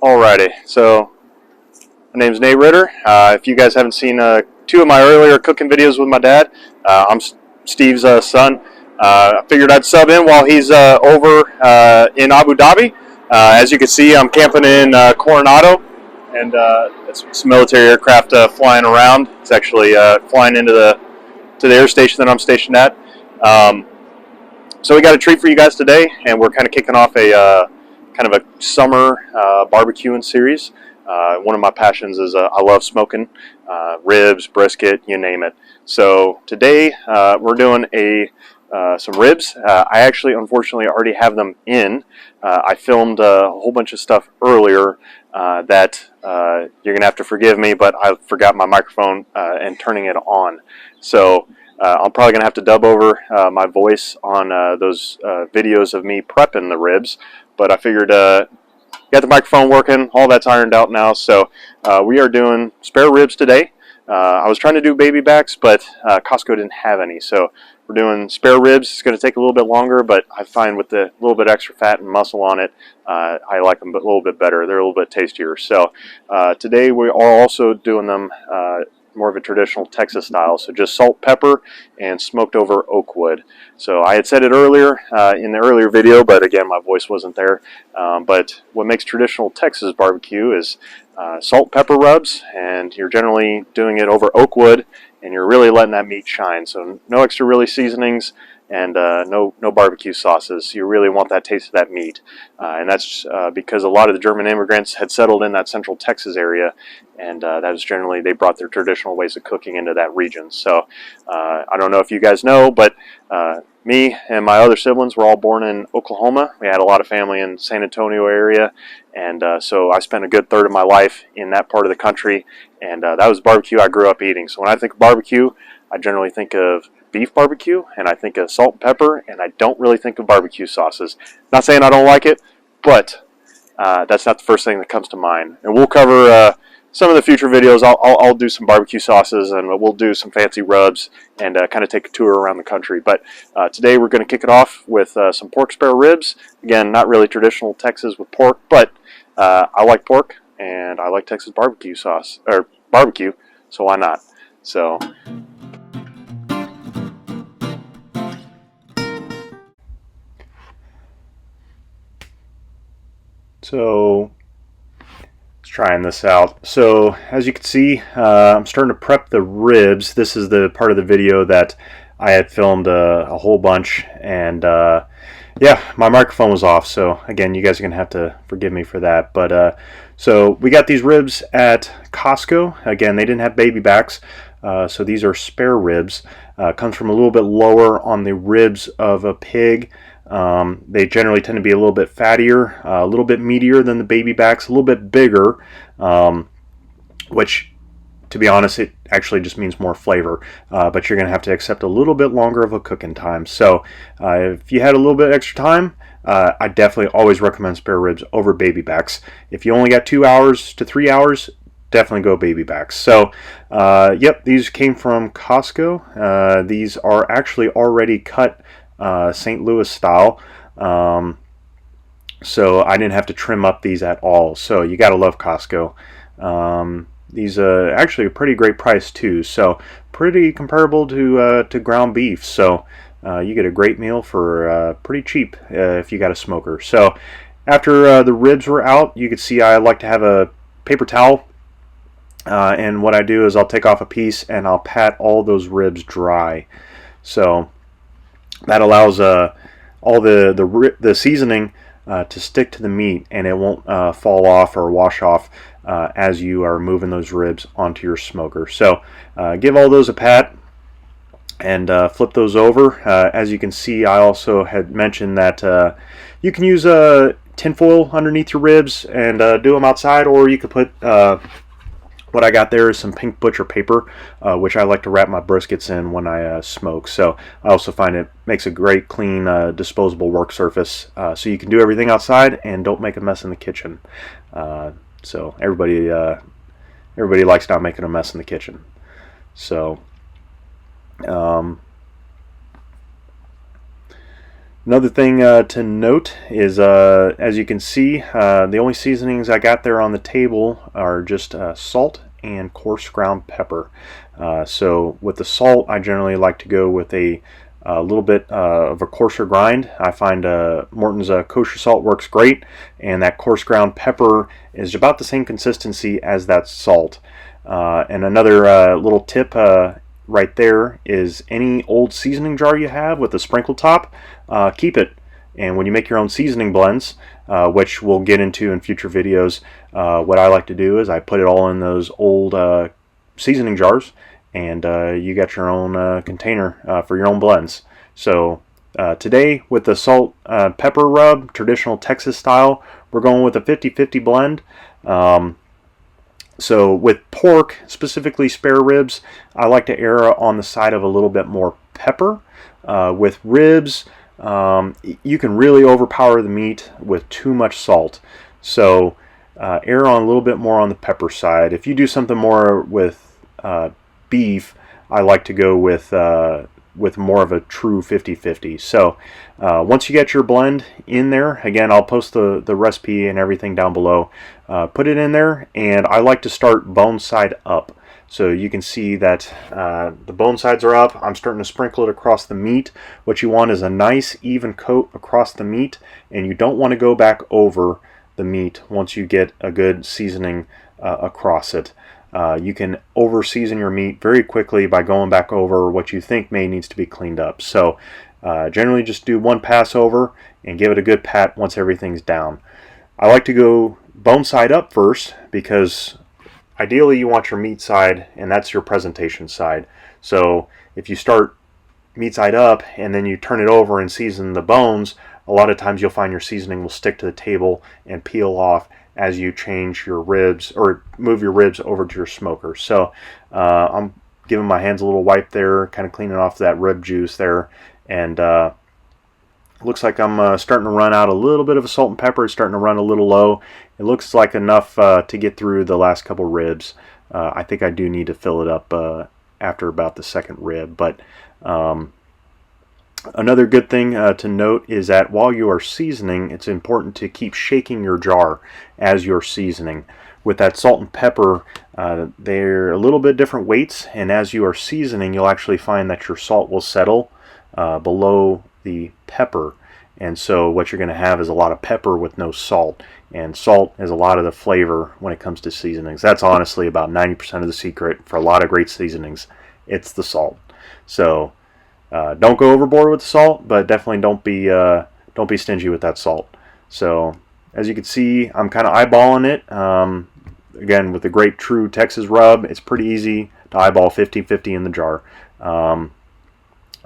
Alrighty, so my name's Nate Ritter. If you guys haven't seen two of my earlier cooking videos with my dad, I'm Steve's son. I figured I'd sub in while he's over in Abu Dhabi. As you can see, I'm camping in Coronado, and it's military aircraft flying around. It's actually flying into the air station that I'm stationed at. So we got a treat for you guys today, and we're kind of kicking off a kind of a summer barbecuing series. One of my passions is I love smoking ribs, brisket, you name it. So today we're doing some ribs. I actually, unfortunately, already have them in. I filmed a whole bunch of stuff earlier that you're gonna have to forgive me, but I forgot my microphone and turning it on. So I'm probably going to have to dub over my voice on those videos of me prepping the ribs, but I figured got the microphone working, all that's ironed out now, so we are doing spare ribs today. I was trying to do baby backs, but Costco didn't have any, so we're doing spare ribs. It's going to take a little bit longer, but I find with the little bit extra fat and muscle on it, I like them a little bit better. They're a little bit tastier. So today we are also doing them more of a traditional Texas style, so just salt, pepper, and smoked over oak wood. So I had said it earlier in the earlier video, but again my voice wasn't there. But what makes traditional Texas barbecue is salt, pepper rubs, and you're generally doing it over oak wood, and you're really letting that meat shine. So no extra really seasonings, and no barbecue sauces. You really want that taste of that meat, and that's because a lot of the German immigrants had settled in that central Texas area, and that was generally, they brought their traditional ways of cooking into that region. So I don't know if you guys know, but me and my other siblings were all born in Oklahoma. We had a lot of family in San Antonio area, and so I spent a good third of my life in that part of the country, and that was barbecue I grew up eating. So when I think of barbecue, I generally think of beef barbecue, and I think of salt and pepper, and I don't really think of barbecue sauces. Not saying I don't like it, but that's not the first thing that comes to mind. And we'll cover some of the future videos. I'll do some barbecue sauces, and we'll do some fancy rubs, and kind of take a tour around the country. But today we're going to kick it off with some pork spare ribs. Again, not really traditional Texas with pork, but I like pork, and I like Texas barbecue sauce, or barbecue, so why not? So let's trying this out. So as you can see, I'm starting to prep the ribs. This is the part of the video that I had filmed a whole bunch, and yeah, my microphone was off, so again, you guys are gonna have to forgive me for that. But so we got these ribs at Costco. Again, they didn't have baby backs, so these are spare ribs. Comes from a little bit lower on the ribs of a pig. They generally tend to be a little bit fattier, a little bit meatier than the baby backs, a little bit bigger, which, to be honest, it actually just means more flavor, but you're going to have to accept a little bit longer of a cooking time. So if you had a little bit extra time, I definitely always recommend spare ribs over baby backs. If you only got 2 hours to 3 hours, definitely go baby backs. So yep, these came from Costco. These are actually already cut St. Louis style, so I didn't have to trim up these at all. So you gotta love Costco. These actually a pretty great price too, so pretty comparable to ground beef. So you get a great meal for pretty cheap if you got a smoker. So after the ribs were out, you could see I like to have a paper towel, and what I do is I'll take off a piece and I'll pat all those ribs dry. So that allows all the seasoning to stick to the meat, and it won't fall off or wash off as you are moving those ribs onto your smoker. So give all those a pat and flip those over. As you can see, I also had mentioned that you can use tinfoil underneath your ribs and do them outside, or you could put what I got there is some pink butcher paper, which I like to wrap my briskets in when I smoke. So I also find it makes a great clean disposable work surface, so you can do everything outside and don't make a mess in the kitchen. So everybody likes not making a mess in the kitchen. So Another thing to note is, as you can see, the only seasonings I got there on the table are just salt and coarse ground pepper. So with the salt, I generally like to go with a little bit of a coarser grind. I find Morton's kosher salt works great, and that coarse ground pepper is about the same consistency as that salt. And another little tip right there is any old seasoning jar you have with a sprinkle top, keep it. And when you make your own seasoning blends, which we'll get into in future videos, what I like to do is I put it all in those old seasoning jars, and you got your own container for your own blends. So today with the salt pepper rub, traditional Texas style, we're going with a 50-50 blend. So with pork, specifically spare ribs, I like to err on the side of a little bit more pepper. With ribs, you can really overpower the meat with too much salt. So err on a little bit more on the pepper side. If you do something more with beef, I like to go with more of a true 50-50. So once you get your blend in there, again, I'll post the recipe and everything down below. Put it in there, and I like to start bone side up. So you can see that the bone sides are up. I'm starting to sprinkle it across the meat. What you want is a nice even coat across the meat, and you don't want to go back over the meat once you get a good seasoning across it. You can over season your meat very quickly by going back over what you think may needs to be cleaned up. So generally just do one pass over and give it a good pat once everything's down. I like to go bone side up first, because ideally you want your meat side, and that's your presentation side. So if you start meat side up and then you turn it over and season the bones, a lot of times you'll find your seasoning will stick to the table and peel off as you change your ribs or move your ribs over to your smoker. So I'm giving my hands a little wipe there, kind of cleaning off that rib juice there, and looks like I'm starting to run out a little bit of a salt and pepper. It's starting to run a little low. It looks like enough to get through the last couple ribs. I think I do need to fill it up after about the second rib. But another good thing to note is that while you are seasoning, it's important to keep shaking your jar as you're seasoning. With that salt and pepper, they're a little bit different weights, and as you are seasoning, you'll actually find that your salt will settle below the pepper, and so what you're going to have is a lot of pepper with no salt, and salt is a lot of the flavor when it comes to seasonings. That's honestly about 90% of the secret for a lot of great seasonings. It's the salt. So don't go overboard with the salt, but definitely don't be stingy with that salt. So as you can see, I'm kind of eyeballing it. Again, with the great true Texas rub, it's pretty easy to eyeball 50-50 in the jar.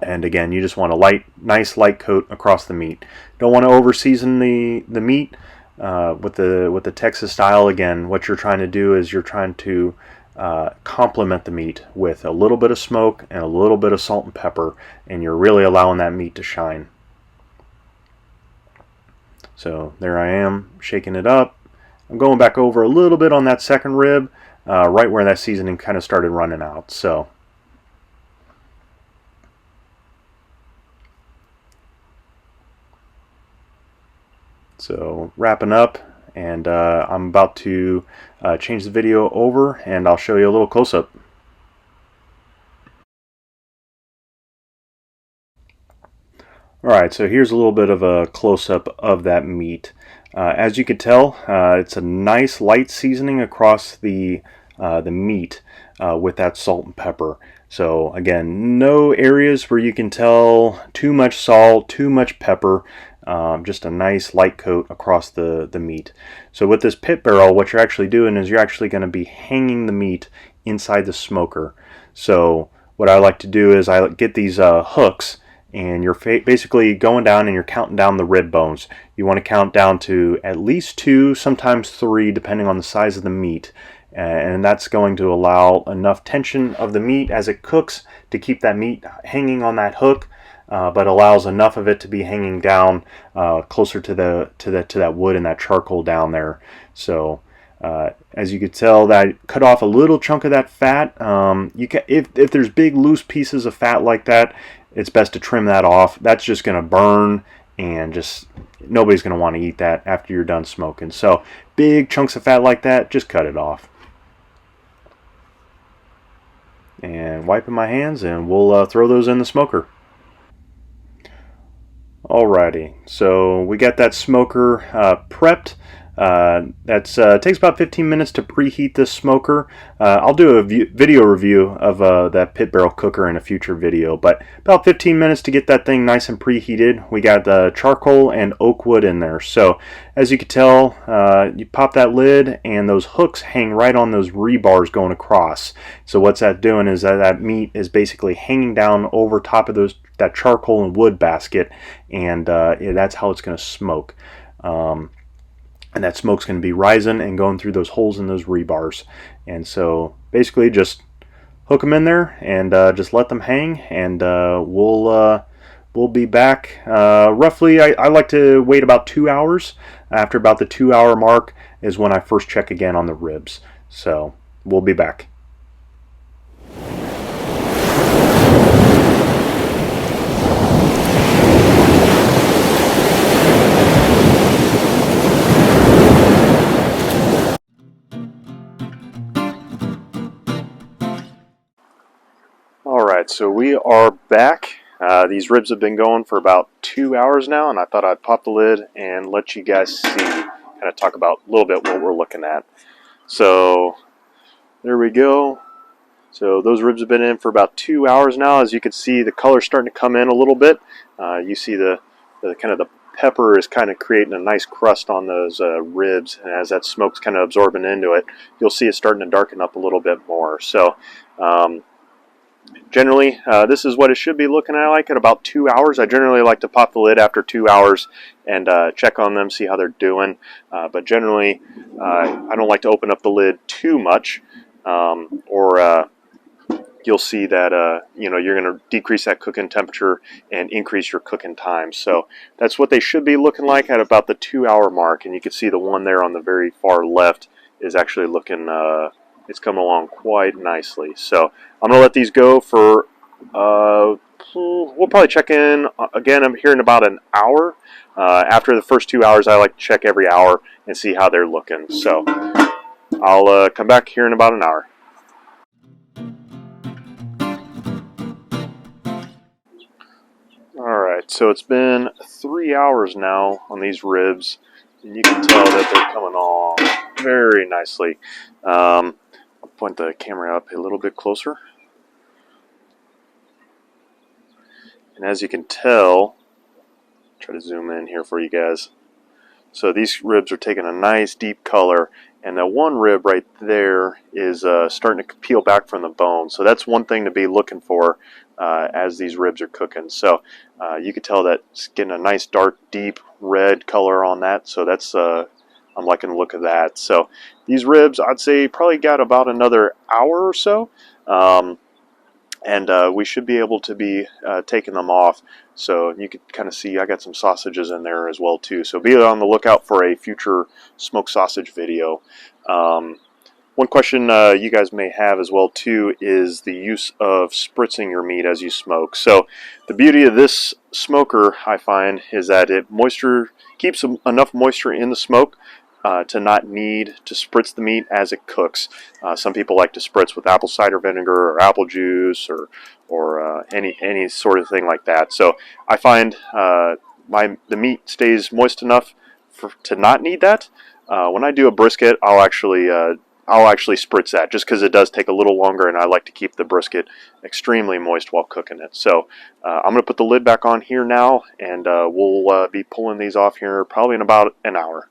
And again, you just want a nice light coat across the meat. Don't want to over season the meat with the Texas style. Again, what you're trying to do is you're trying to complement the meat with a little bit of smoke and a little bit of salt and pepper, and you're really allowing that meat to shine. So there I am, shaking it up. I'm going back over a little bit on that second rib, right where that seasoning kind of started running out. So wrapping up, and I'm about to change the video over, and I'll show you a little close-up. Alright, so here's a little bit of a close-up of that meat. As you can tell, it's a nice light seasoning across the meat with that salt and pepper. So again, no areas where you can tell too much salt, too much pepper. Just a nice light coat across the meat. So with this pit barrel, what you're actually doing is you're actually going to be hanging the meat inside the smoker. So what I like to do is I get these hooks, and you're basically going down and you're counting down the rib bones. You want to count down to at least 2, sometimes 3, depending on the size of the meat. And that's going to allow enough tension of the meat as it cooks to keep that meat hanging on that hook, but allows enough of it to be hanging down closer to that wood and that charcoal down there. So as you could tell, that cut off a little chunk of that fat. If there's big loose pieces of fat like that, it's best to trim that off. That's just going to burn and just nobody's going to want to eat that after you're done smoking. So big chunks of fat like that, just cut it off. And wiping my hands, and we'll throw those in the smoker. Alrighty, so we got that smoker prepped. That takes about 15 minutes to preheat this smoker. I'll do a video review of that pit barrel cooker in a future video, but about 15 minutes to get that thing nice and preheated. We got the charcoal and oak wood in there. So as you can tell, you pop that lid and those hooks hang right on those rebars going across. So what's that doing is that meat is basically hanging down over top of that charcoal and wood basket, and that's how it's going to smoke. And that smoke's going to be rising and going through those holes in those rebars. And so basically just hook them in there and just let them hang, and we'll be back roughly. I like to wait about 2 hours. After about the 2 hour mark is when I first check again on the ribs. So we'll be back. Alright, so we are back. These ribs have been going for about 2 hours now, and I thought I'd pop the lid and let you guys see, kind of talk about a little bit what we're looking at. So there we go. So those ribs have been in for about 2 hours now. As you can see, the color's starting to come in a little bit. You see the kind of the pepper is kind of creating a nice crust on those ribs, and as that smoke's kind of absorbing into it, you'll see it starting to darken up a little bit more. So generally, this is what it should be looking like at about 2 hours. I generally like to pop the lid after 2 hours and check on them, see how they're doing. But generally, I don't like to open up the lid too much, or you'll see that you're going to decrease that cooking temperature and increase your cooking time. So that's what they should be looking like at about the 2 hour mark. And you can see the one there on the very far left is actually looking, it's coming along quite nicely. So I'm going to let these go for, we'll probably check in again. I'm here in about an hour. After the first 2 hours, I like to check every hour and see how they're looking. So I'll come back here in about an hour. Alright, so it's been 3 hours now on these ribs, and you can tell that they're coming along very nicely. I'll point the camera up a little bit closer. And as you can tell, try to zoom in here for you guys. So these ribs are taking a nice deep color, and that one rib right there is starting to peel back from the bone. So that's one thing to be looking for as these ribs are cooking. So you can tell that it's getting a nice dark deep red color on that. So that's I'm liking the look of that. So these ribs, I'd say probably got about another hour or so. And we should be able to be taking them off. So you can kind of see I got some sausages in there as well too. So be on the lookout for a future smoked sausage video. One question you guys may have as well too is the use of spritzing your meat as you smoke. So the beauty of this smoker, I find, is that it keeps enough moisture in the smoke to not need to spritz the meat as it cooks. Some people like to spritz with apple cider vinegar or apple juice or any sort of thing like that. So I find the meat stays moist enough to not need that. When I do a brisket, I'll actually spritz that just because it does take a little longer, and I like to keep the brisket extremely moist while cooking it. So I'm going to put the lid back on here now, and we'll be pulling these off here probably in about an hour.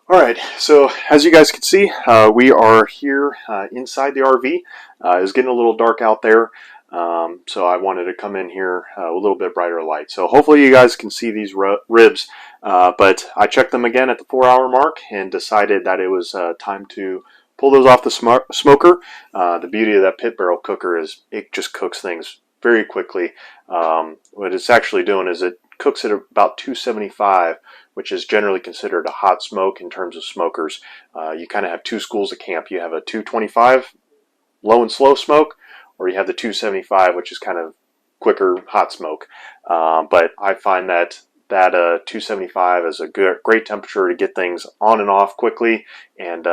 Alright, so as you guys can see, we are here inside the RV. It was getting a little dark out there, so I wanted to come in here a little bit brighter light. So hopefully you guys can see these ribs, but I checked them again at the 4 hour mark and decided that it was time to pull those off the smoker. The beauty of that pit barrel cooker is it just cooks things very quickly. What it's actually doing is it cooks at about 275, which is generally considered a hot smoke in terms of smokers. You kind of have two schools of camp. You have a 225 low and slow smoke, or you have the 275, which is kind of quicker hot smoke. But I find that 275 is a great temperature to get things on and off quickly, and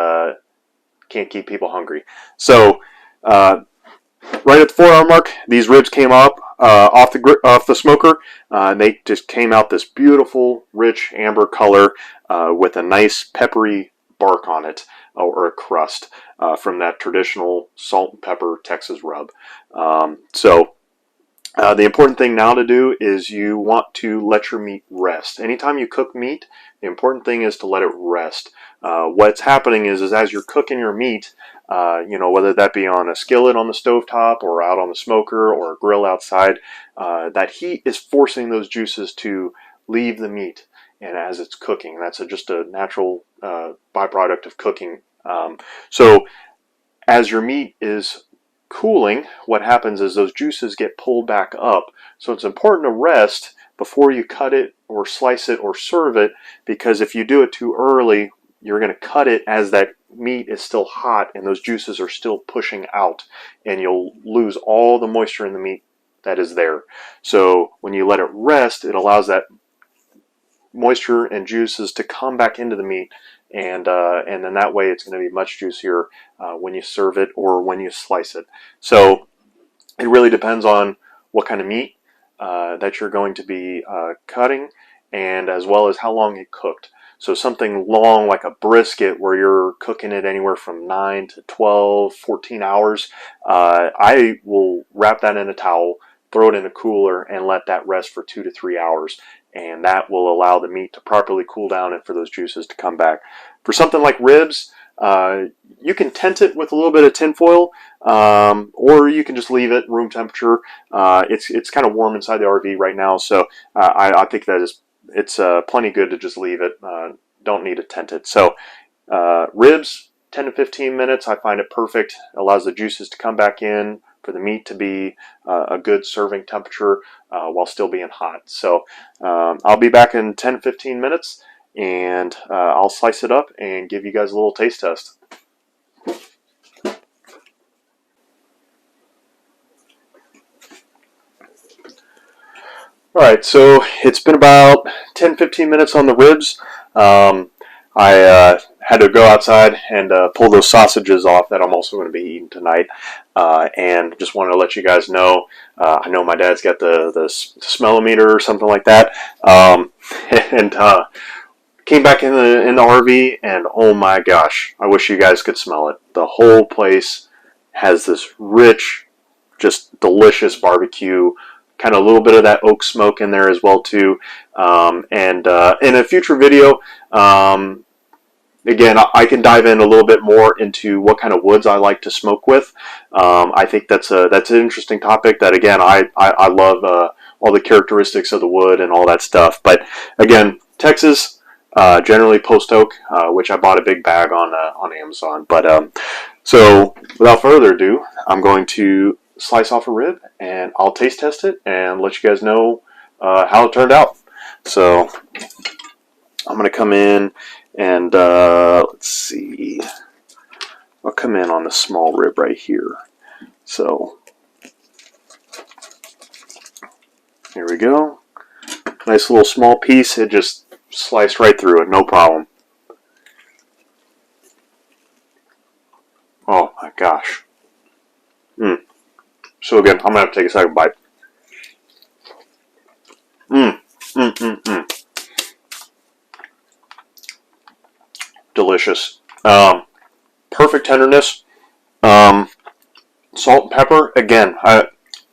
can't keep people hungry. So right at the 4 hour mark, these ribs came up off the smoker, and they just came out this beautiful, rich amber color with a nice peppery bark on it, or a crust from that traditional salt and pepper Texas rub. The important thing now to do is you want to let your meat rest. Anytime you cook meat, the important thing is to let it rest. What's happening is as you're cooking your meat, whether that be on a skillet on the stovetop or out on the smoker or a grill outside, that heat is forcing those juices to leave the meat, and as it's cooking, that's just a natural byproduct of cooking. So as your meat is cooling, what happens is those juices get pulled back up. So it's important to rest before you cut it or slice it or serve it, because if you do it too early, you're going to cut it as that meat is still hot and those juices are still pushing out, and you'll lose all the moisture in the meat that is there. So when you let it rest, it allows that moisture and juices to come back into the meat, and then that way it's going to be much juicier when you serve it or when you slice it. So it really depends on what kind of meat that you're going to be cutting, and as well as how long it cooked. So something long like a brisket where you're cooking it anywhere from 9 to 12, 14 hours, I will wrap that in a towel, throw it in a cooler, and let that rest for 2 to 3 hours. And that will allow the meat to properly cool down and for those juices to come back. For something like ribs, you can tent it with a little bit of tin foil, or you can just leave it room temperature. It's kind of warm inside the RV right now, so I think that it's plenty good to just leave it. Don't need to tent it. So ribs, 10 to 15 minutes, I find it perfect. Allows the juices to come back in, for the meat to be a good serving temperature while still being hot. So I'll be back in 10 to 15 minutes, and I'll slice it up and give you guys a little taste test. Alright, so it's been about 10-15 minutes on the ribs. I had to go outside and pull those sausages off that I'm also going to be eating tonight, and just wanted to let you guys know. I know my dad's got the smellometer or something like that, and came back in the RV, and oh my gosh, I wish you guys could smell it. The whole place has this rich, just delicious barbecue, kind of a little bit of that oak smoke in there as well too. And in a future video, again, I can dive in a little bit more into what kind of woods I like to smoke with. I think that's an interesting topic that, again, I love all the characteristics of the wood and all that stuff. But again, Texas, generally post oak, which I bought a big bag on Amazon. But so without further ado, I'm going to slice off a rib, and I'll taste test it and let you guys know how it turned out. So I'm going to come in and let's see. I'll come in on the small rib right here. So here we go. Nice little small piece. It just sliced right through it, no problem. Oh my gosh. So good. I'm going to have to take a second bite. Delicious. Perfect tenderness. Salt and pepper. Again,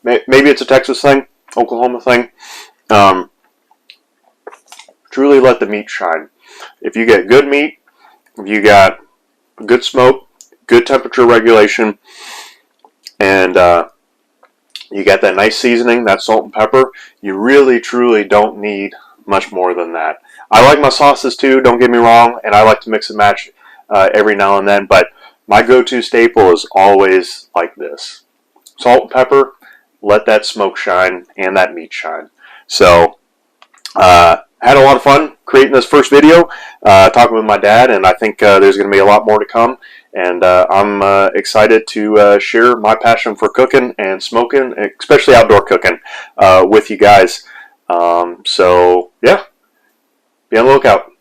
maybe it's a Texas thing, Oklahoma thing. Truly let the meat shine. If you get good meat, if you got good smoke, good temperature regulation, and you got that nice seasoning, that salt and pepper, you really, truly don't need much more than that. I like my sauces too, don't get me wrong, and I like to mix and match every now and then, but my go-to staple is always like this. Salt and pepper, let that smoke shine and that meat shine. So, had a lot of fun creating this first video, talking with my dad, and I think there's going to be a lot more to come. and I'm excited to share my passion for cooking and smoking, especially outdoor cooking, with you guys. So yeah, be on the lookout.